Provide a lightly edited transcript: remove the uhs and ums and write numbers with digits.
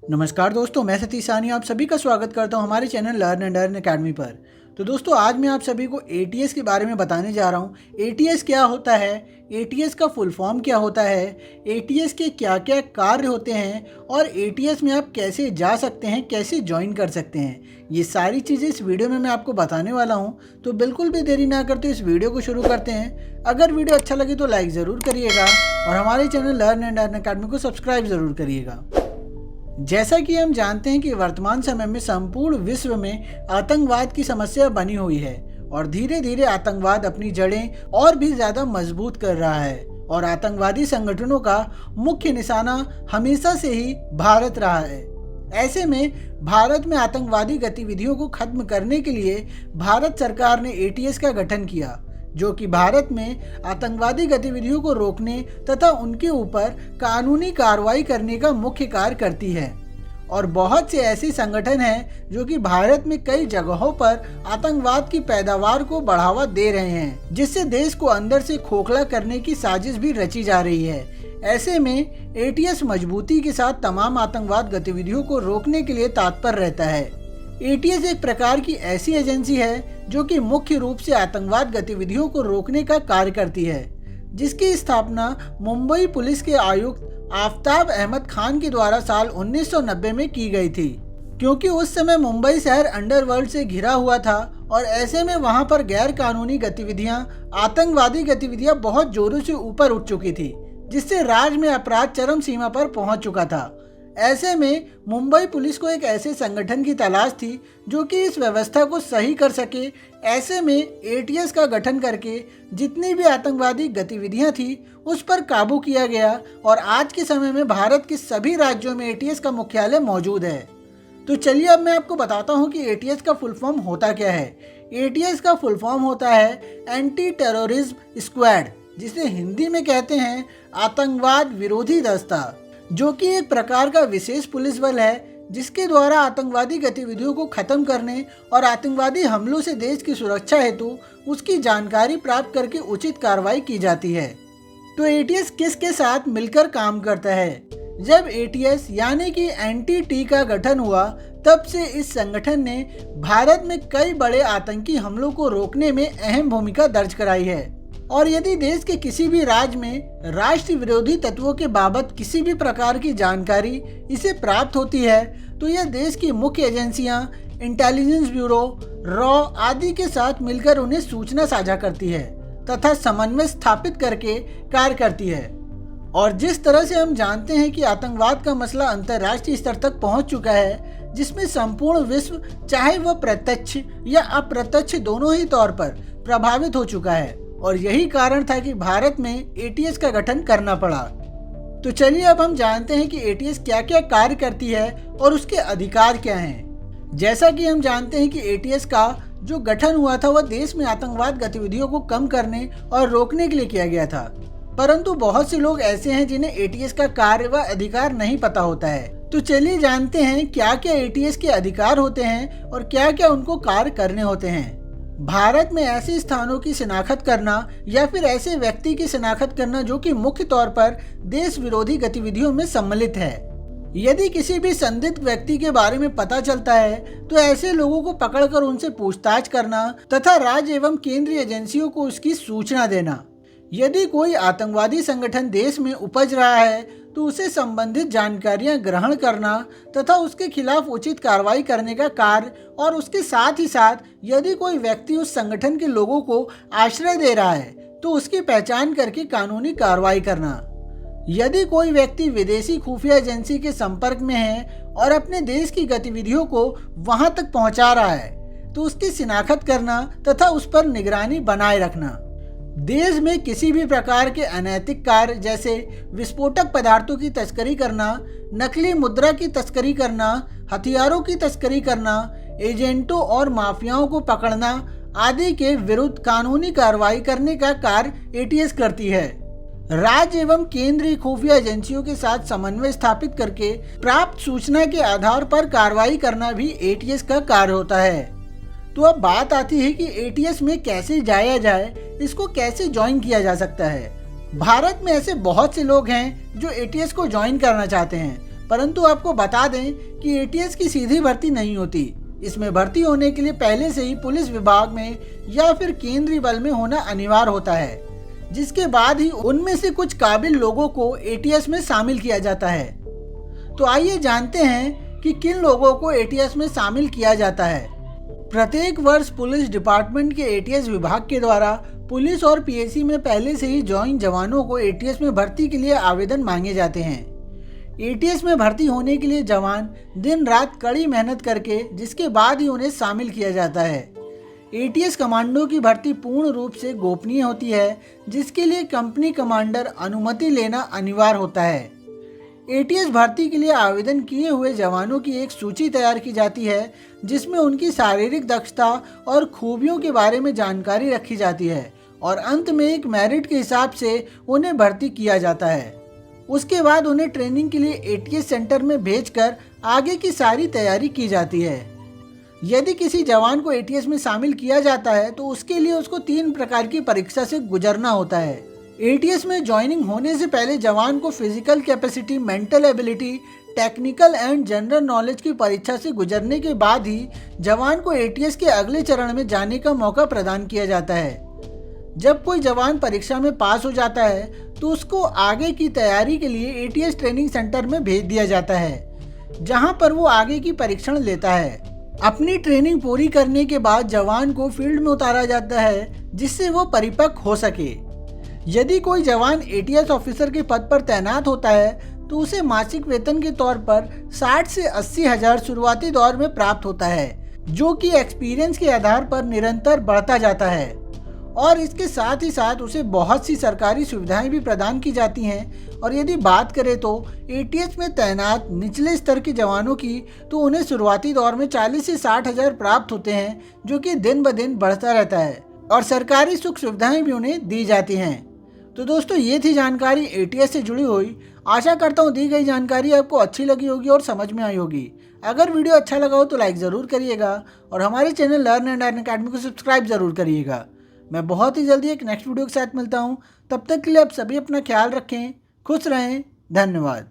नमस्कार दोस्तों, मैं सतीश सानी आप सभी का स्वागत करता हूं हमारे channel learn and earn academy पर। तो दोस्तों, आज मैं आप सभी को एटीएस के बारे में बताने जा रहा हूं। एटीएस क्या होता है, एटीएस का फुल फॉर्म क्या होता है, एटीएस के क्या क्या कार्य होते हैं और एटीएस में आप कैसे जा सकते हैं, कैसे ज्वाइन कर सकते हैं, ये सारी चीज़ें इस वीडियो में मैं आपको बताने वाला हूँ। तो बिल्कुल भी देरी ना करते इस वीडियो को शुरू करते हैं। अगर वीडियो अच्छा लगे तो लाइक ज़रूर करिएगा और हमारे channel learn and earn academy को सब्सक्राइब ज़रूर करिएगा। जैसा कि हम जानते हैं कि वर्तमान समय में संपूर्ण विश्व में आतंकवाद की समस्या बनी हुई है और धीरे धीरे आतंकवाद अपनी जड़ें और भी ज़्यादा मजबूत कर रहा है और आतंकवादी संगठनों का मुख्य निशाना हमेशा से ही भारत रहा है। ऐसे में भारत में आतंकवादी गतिविधियों को खत्म करने के लिए भारत सरकार ने एटीएस का गठन किया, जो कि भारत में आतंकवादी गतिविधियों को रोकने तथा उनके ऊपर कानूनी कार्रवाई करने का मुख्य कार्य करती है। और बहुत से ऐसे संगठन हैं जो कि भारत में कई जगहों पर आतंकवाद की पैदावार को बढ़ावा दे रहे हैं, जिससे देश को अंदर से खोखला करने की साजिश भी रची जा रही है। ऐसे में एटीएस मजबूती के साथ तमाम आतंकवाद गतिविधियों को रोकने के लिए तत्पर रहता है। एटीएस एक प्रकार की ऐसी एजेंसी है जो कि मुख्य रूप से आतंकवाद गतिविधियों को रोकने का कार्य करती है, जिसकी स्थापना मुंबई पुलिस के आयुक्त आफ्ताब अहमद खान के द्वारा साल 1990 में की गई थी, क्योंकि उस समय मुंबई शहर अंडरवर्ल्ड से घिरा हुआ था और ऐसे में वहां पर गैर कानूनी गतिविधियां, आतंकवादी गतिविधियां बहुत जोरों से ऊपर उठ चुकी थी, जिससे राज्य में अपराध चरम सीमा पर पहुंच चुका था। ऐसे में मुंबई पुलिस को एक ऐसे संगठन की तलाश थी जो कि इस व्यवस्था को सही कर सके। ऐसे में एटीएस का गठन करके जितनी भी आतंकवादी गतिविधियां थी उस पर काबू किया गया और आज के समय में भारत के सभी राज्यों में एटीएस का मुख्यालय मौजूद है। तो चलिए अब मैं आपको बताता हूं कि एटीएस का फुल फॉर्म होता क्या है। एटीएस का फुल फॉर्म होता है एंटी टेररिज्म स्क्वाड, जिसे हिंदी में कहते हैं आतंकवाद विरोधी दस्ता, जो कि एक प्रकार का विशेष पुलिस बल है जिसके द्वारा आतंकवादी गतिविधियों को खत्म करने और आतंकवादी हमलों से देश की सुरक्षा हेतु उसकी जानकारी प्राप्त करके उचित कार्रवाई की जाती है। तो एटीएस किसके साथ मिलकर काम करता है? जब एटीएस यानी कि एनटीटी का गठन हुआ तब से इस संगठन ने भारत में कई बड़े आतंकी हमलों को रोकने में अहम भूमिका दर्ज कराई है। और यदि देश के किसी भी राज्य में राष्ट्र विरोधी तत्वों के बाबत किसी भी प्रकार की जानकारी इसे प्राप्त होती है तो यह देश की मुख्य एजेंसियां, इंटेलिजेंस ब्यूरो, रॉ आदि के साथ मिलकर उन्हें सूचना साझा करती है तथा समन्वय स्थापित करके कार्य करती है। और जिस तरह से हम जानते हैं कि आतंकवाद का मसला अंतर्राष्ट्रीय स्तर तक पहुंच चुका है, जिसमें संपूर्ण विश्व चाहे वह प्रत्यक्ष या अप्रत्यक्ष दोनों ही तौर पर प्रभावित हो चुका है और यही कारण था कि भारत में एटीएस का गठन करना पड़ा। तो चलिए अब हम जानते हैं कि एटीएस क्या क्या कार्य करती है और उसके अधिकार क्या हैं। जैसा कि हम जानते हैं कि एटीएस का जो गठन हुआ था वह देश में आतंकवाद गतिविधियों को कम करने और रोकने के लिए किया गया था, परंतु बहुत से लोग ऐसे हैं जिन्हें एटीएस का कार्य व अधिकार नहीं पता होता है। तो चलिए जानते हैं क्या क्या एटीएस के अधिकार होते हैं और क्या क्या उनको कार्य करने होते हैं। भारत में ऐसे स्थानों की शिनाख्त करना या फिर ऐसे व्यक्ति की शिनाख्त करना जो कि मुख्य तौर पर देश विरोधी गतिविधियों में सम्मिलित है। यदि किसी भी संदिग्ध व्यक्ति के बारे में पता चलता है तो ऐसे लोगों को पकड़कर उनसे पूछताछ करना तथा राज्य एवं केंद्रीय एजेंसियों को उसकी सूचना देना। यदि कोई आतंकवादी संगठन देश में उपज रहा है तो उसे संबंधित जानकारियां ग्रहण करना तथा उसके खिलाफ उचित कार्रवाई करने का कार्य, और उसके साथ ही साथ यदि कोई व्यक्ति उस संगठन के लोगों को आश्रय दे रहा है तो उसकी पहचान करके कानूनी कार्रवाई करना। यदि कोई व्यक्ति विदेशी खुफिया एजेंसी के संपर्क में है और अपने देश की गतिविधियों को वहां तक पहुंचा रहा है तो उसकी शिनाख्त करना तथा उस पर निगरानी बनाए रखना। देश में किसी भी प्रकार के अनैतिक कार्य जैसे विस्फोटक पदार्थों की तस्करी करना, नकली मुद्रा की तस्करी करना, हथियारों की तस्करी करना, एजेंटों और माफियाओं को पकड़ना आदि के विरुद्ध कानूनी कार्रवाई करने का कार्य एटीएस करती है। राज्य एवं केंद्रीय खुफिया एजेंसियों के साथ समन्वय स्थापित करके प्राप्त सूचना के आधार पर कार्रवाई करना भी एटीएस का कार्य होता है। तो अब बात आती है कि एटीएस में कैसे जाया जाए, इसको कैसे ज्वाइन किया जा सकता है। भारत में ऐसे बहुत से लोग हैं जो एटीएस को ज्वाइन करना चाहते हैं, परंतु आपको बता दें कि एटीएस की सीधी भर्ती नहीं होती। इसमें भर्ती होने के लिए पहले से ही पुलिस विभाग में या फिर केंद्रीय बल में होना अनिवार्य होता है, जिसके बाद ही उनमें से कुछ काबिल लोगों को एटीएस में शामिल किया जाता है। तो आइए जानते हैं कि किन लोगों को एटीएस में शामिल किया जाता है। प्रत्येक वर्ष पुलिस डिपार्टमेंट के एटीएस विभाग के द्वारा पुलिस और पीएसी में पहले से ही ज्वाइन जवानों को एटीएस में भर्ती के लिए आवेदन मांगे जाते हैं। एटीएस में भर्ती होने के लिए जवान दिन रात कड़ी मेहनत करके जिसके बाद ही उन्हें शामिल किया जाता है। एटीएस कमांडो की भर्ती पूर्ण रूप से गोपनीय होती है, जिसके लिए कंपनी कमांडर अनुमति लेना अनिवार्य होता है। एटीएस भर्ती के लिए आवेदन किए हुए जवानों की एक सूची तैयार की जाती है, जिसमें उनकी शारीरिक दक्षता और खूबियों के बारे में जानकारी रखी जाती है और अंत में एक मेरिट के हिसाब से उन्हें भर्ती किया जाता है। उसके बाद उन्हें ट्रेनिंग के लिए एटीएस सेंटर में भेजकर आगे की सारी तैयारी की जाती है। यदि किसी जवान को एटीएस में शामिल किया जाता है तो उसके लिए उसको 3 प्रकार की परीक्षा से गुजरना होता है। एटीएस में ज्वाइनिंग होने से पहले जवान को physical capacity, mental ability, technical and general knowledge की परीक्षा से गुजरने के बाद ही जवान को एटीएस के अगले चरण में जाने का मौका प्रदान किया जाता है। जब कोई जवान परीक्षा में पास हो जाता है तो उसको आगे की तैयारी के लिए एटीएस ट्रेनिंग सेंटर में भेज दिया जाता है, जहां पर वो आगे की परीक्षण लेता है। अपनी ट्रेनिंग पूरी करने के बाद जवान को फील्ड में उतारा जाता है, जिससे वो परिपक्व हो सके। यदि कोई जवान एटीएस ऑफिसर के पद पर तैनात होता है तो उसे मासिक वेतन के तौर पर 60 से 80 हजार शुरुआती दौर में प्राप्त होता है, जो कि एक्सपीरियंस के आधार पर निरंतर बढ़ता जाता है। और इसके साथ ही साथ उसे बहुत सी सरकारी सुविधाएं भी प्रदान की जाती हैं। और यदि बात करें तो एटीएस में तैनात निचले स्तर के जवानों की, तो उन्हें शुरुआती दौर में 40 से 60 हजार प्राप्त होते हैं, जो कि दिन ब दिन बढ़ता रहता है और सरकारी सुख सुविधाएं भी उन्हें दी जाती हैं। तो दोस्तों, ये थी जानकारी एटीएस से जुड़ी हुई। आशा करता हूँ दी गई जानकारी आपको अच्छी लगी होगी और समझ में आई होगी। अगर वीडियो अच्छा लगा हो तो लाइक ज़रूर करिएगा और हमारे channel learn and earn academy को सब्सक्राइब ज़रूर करिएगा। मैं बहुत ही जल्दी एक नेक्स्ट वीडियो के साथ मिलता हूँ। तब तक के लिए आप सभी अपना ख्याल रखें, खुश रहें। धन्यवाद।